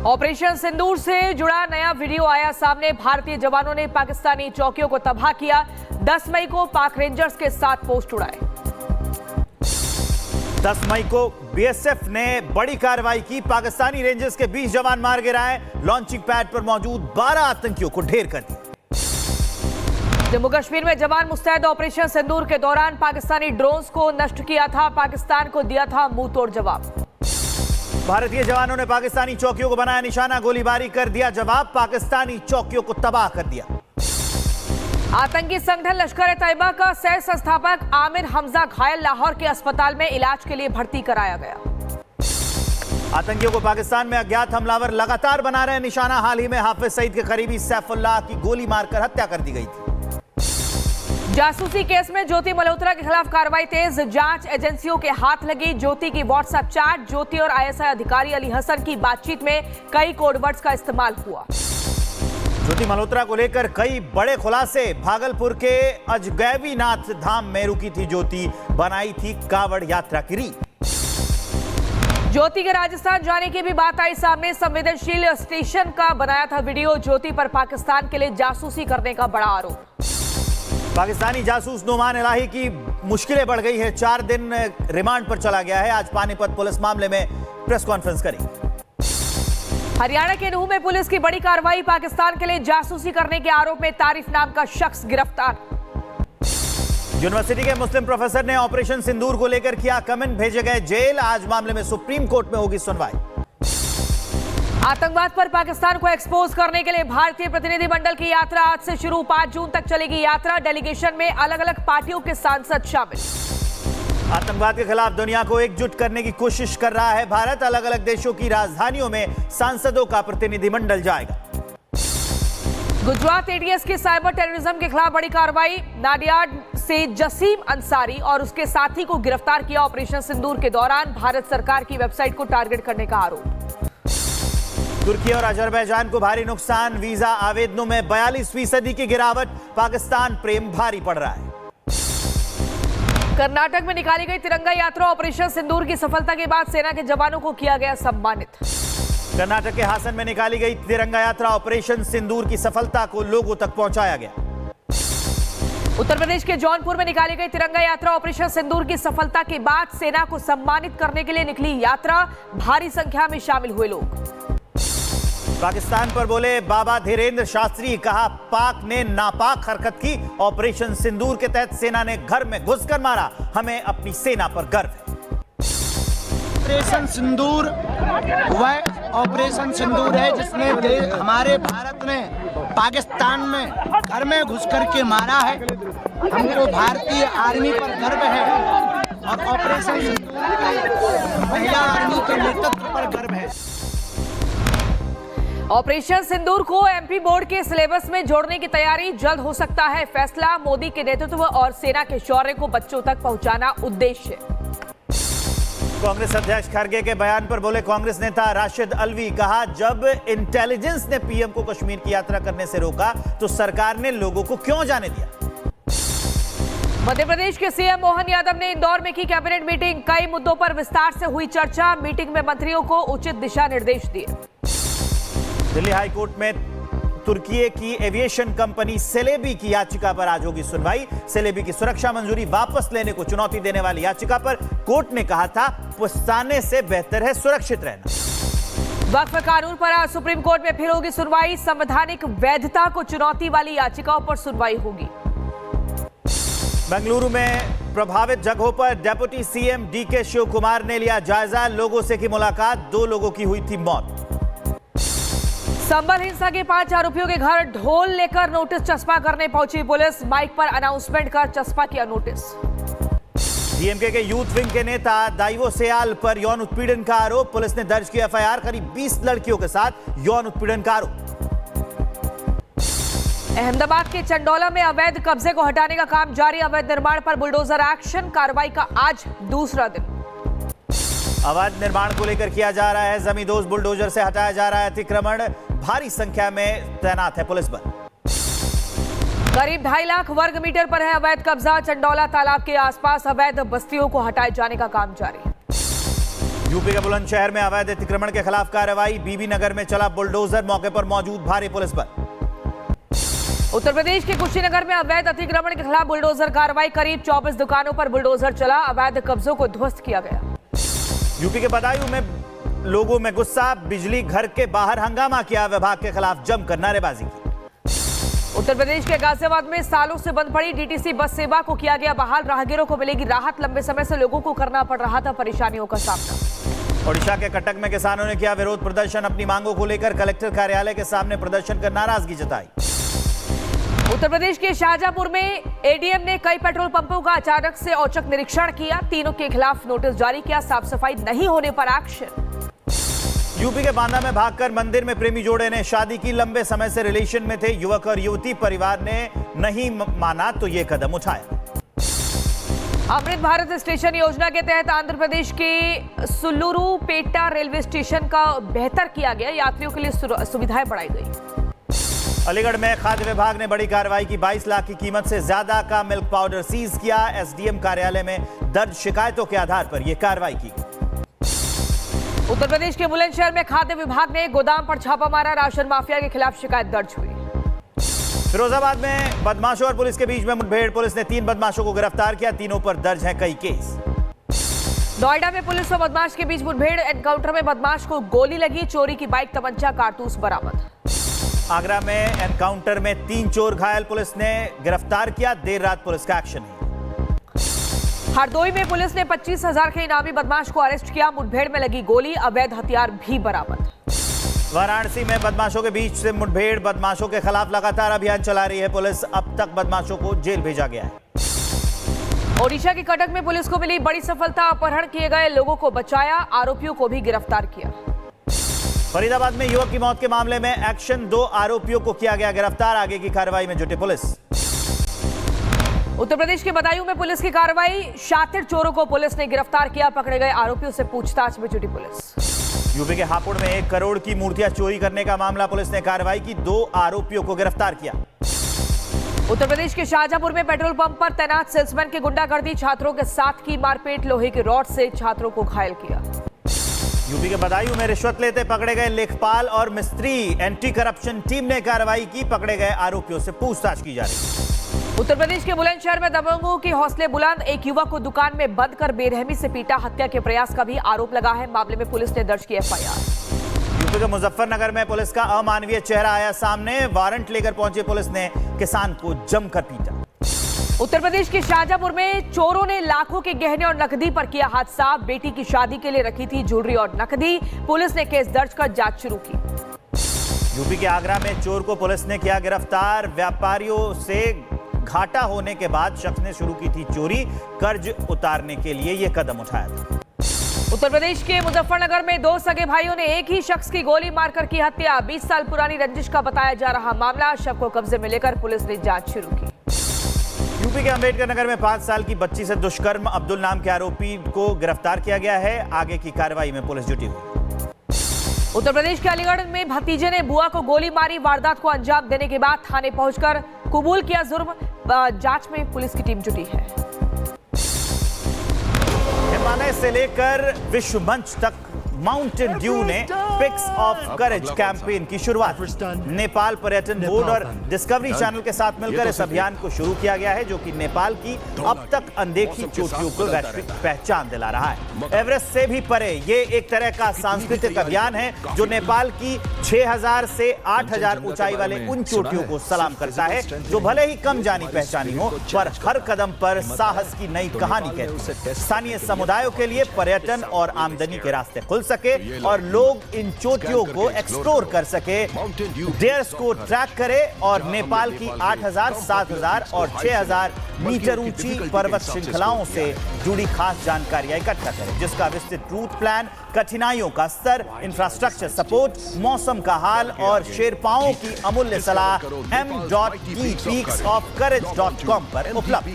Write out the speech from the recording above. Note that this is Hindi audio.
ऑपरेशन सिंदूर से जुड़ा नया वीडियो आया सामने। भारतीय जवानों ने पाकिस्तानी चौकियों को तबाह किया। 10 मई को पाक रेंजर्स के साथ पोस्ट उड़ाए। 10 मई को बीएसएफ ने बड़ी कार्रवाई की। पाकिस्तानी रेंजर्स के 20 जवान मार गिराए। लॉन्चिंग पैड पर मौजूद 12 आतंकियों को ढेर कर दिया। जम्मू कश्मीर में जवान मुस्तैद। ऑपरेशन सिंदूर के दौरान पाकिस्तानी ड्रोन्स को नष्ट किया था। पाकिस्तान को दिया था मुंह तोड़ जवाब। भारतीय जवानों ने पाकिस्तानी चौकियों को बनाया निशाना। गोलीबारी कर दिया जवाब। पाकिस्तानी चौकियों को तबाह कर दिया। आतंकी संगठन लश्कर तैयबा का सह संस्थापक आमिर हमजा घायल। लाहौर के अस्पताल में इलाज के लिए भर्ती कराया गया। आतंकियों को पाकिस्तान में अज्ञात हमलावर लगातार बना रहे निशाना। हाल ही में हाफिज सईद के करीबी सैफुल्लाह की गोली मारकर हत्या कर दी गई थी। जासूसी केस में ज्योति मल्होत्रा के खिलाफ कार्रवाई तेज। जांच एजेंसियों के हाथ लगी। ज्योति की व्हाट्सएप चैट। ज्योति और आईएसआई अधिकारी अली हसन की बातचीत में कई कोडवर्ड्स का इस्तेमाल हुआ। ज्योति मल्होत्रा को लेकर कई बड़े खुलासे। भागलपुर के अजगैबीनाथ धाम में रुकी थी ज्योति। बनाई थी कावड़ यात्रा की रीत। ज्योति के राजस्थान जाने की भी बात आई सामने। संवेदनशील स्टेशन का बनाया था वीडियो। ज्योति पर पाकिस्तान के लिए जासूसी करने का बड़ा आरोप। पाकिस्तानी जासूस नुमान इलाही की मुश्किलें बढ़ गई है। 4 दिन रिमांड पर चला गया है। आज पानीपत पुलिस मामले में प्रेस कॉन्फ्रेंस करेगी। हरियाणा के नूह में पुलिस की बड़ी कार्रवाई। पाकिस्तान के लिए जासूसी करने के आरोप में तारिफ नाम का शख्स गिरफ्तार। यूनिवर्सिटी के मुस्लिम प्रोफेसर ने ऑपरेशन सिंदूर को लेकर किया कमेंट। भेजे गए जेल। आज मामले में सुप्रीम कोर्ट में होगी सुनवाई। आतंकवाद पर पाकिस्तान को एक्सपोज करने के लिए भारतीय प्रतिनिधिमंडल की यात्रा आज से शुरू। 5 जून तक चलेगी यात्रा। डेलीगेशन में अलग अलग पार्टियों के सांसद शामिल। आतंकवाद के खिलाफ दुनिया को एकजुट करने की कोशिश कर रहा है भारत। अलग अलग देशों की राजधानियों में सांसदों का प्रतिनिधिमंडल जाएगा। गुजरात एटीएस की साइबर टेररिज्म के खिलाफ बड़ी कार्रवाई। नाडियाड से जसीम अंसारी और उसके साथी को गिरफ्तार किया। ऑपरेशन सिंदूर के दौरान भारत सरकार की वेबसाइट को टारगेट करने का आरोप। तुर्की और अजरबैजान को भारी नुकसान। वीजा आवेदनों में 42% की गिरावट। पाकिस्तान प्रेम भारी पड़ रहा है। कर्नाटक में निकाली गई तिरंगा यात्रा। ऑपरेशन सिंदूर की सफलता के बाद सेना के जवानों को किया गया सम्मानित। कर्नाटक के हासन में निकाली गई तिरंगा यात्रा। ऑपरेशन सिंदूर की सफलता को लोगों तक पहुंचाया गया। उत्तर प्रदेश के जौनपुर में निकाली गई तिरंगा यात्रा। ऑपरेशन सिंदूर की सफलता के बाद सेना को सम्मानित करने के लिए निकली यात्रा। भारी संख्या में शामिल हुए लोग। पाकिस्तान पर बोले बाबा धीरेन्द्र शास्त्री। कहा पाक ने नापाक हरकत की। ऑपरेशन सिंदूर के तहत सेना ने घर में घुसकर मारा। हमें अपनी सेना पर गर्व है। ऑपरेशन सिंदूर वह ऑपरेशन सिंदूर है जिसने हमारे भारत ने पाकिस्तान में घर में घुस करके मारा है। हमको भारतीय आर्मी पर गर्व है और ऑपरेशन सिंदूर महिला आर्मी के नेतृत्व पर गर्व है। ऑपरेशन सिंदूर को एमपी बोर्ड के सिलेबस में जोड़ने की तैयारी। जल्द हो सकता है फैसला। मोदी के नेतृत्व और सेना के शौर्य को बच्चों तक पहुंचाना उद्देश्य। कांग्रेस अध्यक्ष खड़गे के बयान पर बोले कांग्रेस नेता राशिद अलवी। कहा जब इंटेलिजेंस ने पीएम को कश्मीर की यात्रा करने से रोका तो सरकार ने लोगों को क्यों जाने दिया। मध्य प्रदेश के सीएम मोहन यादव ने इंदौर में की कैबिनेट मीटिंग। कई मुद्दों पर विस्तार से हुई चर्चा। मीटिंग में मंत्रियों को उचित दिशा निर्देश दिए। दिल्ली हाईकोर्ट में तुर्की की एविएशन कंपनी सेलेबी की याचिका पर आज होगी सुनवाई। सेलेबी की सुरक्षा मंजूरी वापस लेने को चुनौती देने वाली याचिका पर कोर्ट ने कहा था पछताने से बेहतर है सुरक्षित रहना। वक्फ कानून पर आज सुप्रीम कोर्ट में फिर होगी सुनवाई। संवैधानिक वैधता को चुनौती वाली याचिकाओं पर सुनवाई होगी। बेंगलुरु में प्रभावित जगहों पर deputy CM DK Shivakumar ने लिया जायजा। लोगों से की मुलाकात। 2 लोगों की हुई थी मौत। संभल हिंसा के 5 आरोपियों के घर ढोल लेकर नोटिस चस्पा करने पहुंची पुलिस। माइक पर अनाउंसमेंट कर चस्पा किया नोटिस। डीएमके के यूथ विंग के नेता दाइवो सेयाल पर यौन उत्पीड़न का आरोप। पुलिस ने दर्ज किया एफआईआर। करीब 20 लड़कियों के साथ यौन उत्पीड़न का आरोप। अहमदाबाद के चंडोला में अवैध कब्जे को हटाने का काम जारी। अवैध निर्माण पर बुलडोजर एक्शन। कार्रवाई का आज दूसरा दिन। अवैध निर्माण को लेकर किया जा रहा है जमींदोज। बुलडोजर से हटाया जा रहा है अतिक्रमण। भारी संख्या में तैनात है पुलिस बल। करीब 2.5 लाख वर्ग मीटर पर है अवैध कब्जा। चंडोला तालाब के आसपास अवैध बस्तियों को हटाए जाने का काम जारी है। यूपी के बुलंदशहर में अवैध अतिक्रमण के खिलाफ कार्रवाई। बीबी नगर में चला बुलडोजर, मौके पर मौजूद भारी पुलिस बल। उत्तर प्रदेश के कुशीनगर में अवैध अतिक्रमण के खिलाफ बुलडोजर कार्रवाई। करीब 24 दुकानों पर बुलडोजर चला, अवैध कब्जों को ध्वस्त किया गया। यूपी के बदायूं में लोगों में गुस्सा, बिजली घर के बाहर हंगामा किया, विभाग के खिलाफ जमकर नारेबाजी की। उत्तर प्रदेश के गाजियाबाद में सालों से बंद पड़ी डीटीसी बस सेवा को किया गया बहाल। राहगीरों को मिलेगी राहत, लंबे समय से लोगों को करना पड़ रहा था परेशानियों का सामना। ओडिशा के कटक में किसानों ने किया विरोध प्रदर्शन, अपनी मांगों को लेकर कलेक्टर कार्यालय के सामने प्रदर्शन कर नाराजगी जताई। उत्तर प्रदेश के शाहजहांपुर में एडीएम ने कई पेट्रोल पंपों का अचानक से औचक निरीक्षण किया, तीनों के खिलाफ नोटिस जारी किया, साफ सफाई नहीं होने पर एक्शन। यूपी के बांदा में भागकर मंदिर में प्रेमी जोड़े ने शादी की, लंबे समय से रिलेशन में थे युवक और युवती, परिवार ने नहीं माना तो ये कदम उठाया। अमृत भारत स्टेशन योजना के तहत आंध्र प्रदेश के सुल्लूरुपेटा रेलवे स्टेशन का बेहतर किया गया, यात्रियों के लिए सुविधाएं बढ़ाई गई। अलीगढ़ में खाद्य विभाग ने बड़ी कार्रवाई की, 22 लाख की कीमत से ज्यादा का मिल्क पाउडर सीज किया। एसडीएम कार्यालय में दर्ज शिकायतों के आधार पर यह कार्रवाई की। उत्तर प्रदेश के बुलंदशहर में खाद्य विभाग ने गोदाम पर छापा मारा, राशन माफिया के खिलाफ शिकायत दर्ज हुई। फिरोजाबाद में बदमाशों और पुलिस के बीच में मुठभेड़, पुलिस ने 3 बदमाशों को गिरफ्तार किया, तीनों पर दर्ज हैं कई केस। नोएडा में पुलिस और बदमाश के बीच मुठभेड़, एनकाउंटर में बदमाश को गोली लगी, चोरी की बाइक, तमंचा, कारतूस बरामद। आगरा में एनकाउंटर में 3 चोर घायल, पुलिस ने गिरफ्तार किया, देर रात पुलिस का एक्शन है। हरदोई में पुलिस ने 25,000 के इनामी बदमाश को अरेस्ट किया, मुठभेड़ में लगी गोली, अवैध हथियार भी बरामद। वाराणसी में बदमाशों के बीच से मुठभेड़, बदमाशों के खिलाफ लगातार अभियान चला रही है पुलिस, अब तक बदमाशों को जेल भेजा गया है। ओडिशा के कटक में पुलिस को मिली बड़ी सफलता, अपहरण किए गए लोगों को बचाया, आरोपियों को भी गिरफ्तार किया। फरीदाबाद में युवक की मौत के मामले में एक्शन, 2 आरोपियों को किया गया गिरफ्तार, आगे की कार्रवाई में जुटी पुलिस। उत्तर प्रदेश के बदायूं में पुलिस की कार्रवाई, शातिर चोरों को पुलिस ने गिरफ्तार किया, पकड़े गए आरोपियों से पूछताछ में जुटी पुलिस। यूपी के हापुड़ में 1 करोड़ की मूर्तियां चोरी करने का मामला, पुलिस ने कार्रवाई की, 2 आरोपियों को गिरफ्तार किया। उत्तर प्रदेश के शाहजहांपुर में पेट्रोल पंप पर तैनात सेल्समैन की गुंडागर्दी, छात्रों के साथ की मारपीट, लोहे की रॉड से छात्रों को घायल किया। यूपी के बदायूं में रिश्वत लेते पकड़े गए लेखपाल और मिस्त्री, एंटी करप्शन टीम ने कार्रवाई की, पकड़े गए आरोपियों से पूछताछ की जा रही। उत्तर प्रदेश के बुलंदशहर में दबंगों के हौसले बुलंद, एक युवक को दुकान में बंद कर बेरहमी से पीटा, हत्या के प्रयास का भी आरोप लगा है, मामले में पुलिस ने दर्ज की एफआईआर। यूपी के मुजफ्फरनगर में पुलिस का अमानवीय चेहरा आया सामने, वारंट लेकर पहुंचे पुलिस ने किसान को जमकर पीटा। उत्तर प्रदेश के शाहजहांपुर में चोरों ने लाखों के गहने और नकदी पर किया हादसा, बेटी की शादी के लिए रखी थी ज्वेलरी और नकदी, पुलिस ने केस दर्ज कर जांच शुरू की। यूपी के आगरा में चोर को पुलिस ने किया गिरफ्तार, व्यापारियों से घाटा होने के बाद शख्स ने शुरू की थी चोरी, कर्ज उतारने के लिए यह कदम उठाया था। उत्तर प्रदेश के मुजफ्फरनगर में 2 सगे भाइयों ने एक ही शख्स की गोली मारकर की हत्या, 20 साल पुरानी रंजिश का बताया जा रहा मामला, शव को कब्जे में लेकर पुलिस ने जांच शुरू की। यूपी के अंबेडकर नगर में 5 साल की बच्ची से दुष्कर्म, अब्दुल नाम के आरोपी को गिरफ्तार किया गया है, आगे की कार्रवाई में पुलिस जुटी हुई। उत्तर प्रदेश के अलीगढ़ में भतीजे ने बुआ को गोली मारी, वारदात को अंजाम देने के बाद थाने पहुंचकर कबूल किया जुर्म, जांच में पुलिस की टीम जुटी है। हिमालय से लेकर विश्व मंच तक माउंटेन ड्यू ने पिक्स ऑफ करेज कैंपेन की शुरुआत। नेपाल पर्यटन बोर्ड और डिस्कवरी चैनल के साथ मिलकर इस अभियान को शुरू किया गया है, जो कि नेपाल की अब तक अनदेखी चोटियों को वैश्विक पहचान दिला रहा है। एवरेस्ट से भी परे ये एक तरह का सांस्कृतिक अभियान है, जो नेपाल की 6000 से 8000 ऊंचाई वाले उन चोटियों को सलाम करता है, जो भले ही कम जानी पहचानी हो, पर हर कदम पर साहस की नई कहानी कहती है। स्थानीय समुदायों के लिए पर्यटन और आमदनी के रास्ते खुल सके और लोग इन चोटियों को एक्सप्लोर कर सके। डेयर्स को ट्रैक करें और नेपाल की 8000, 7000 और 6000 मीटर ऊंची पर्वत श्रृंखलाओं से जुड़ी खास जानकारियां इकट्ठा करें, जिसका विस्तृत रूट प्लान, कठिनाइयों का स्तर, इंफ्रास्ट्रक्चर सपोर्ट, मौसम का हाल और शेरपाओं की अमूल्य सलाह m.peaksofcourage.com पर उपलब्ध।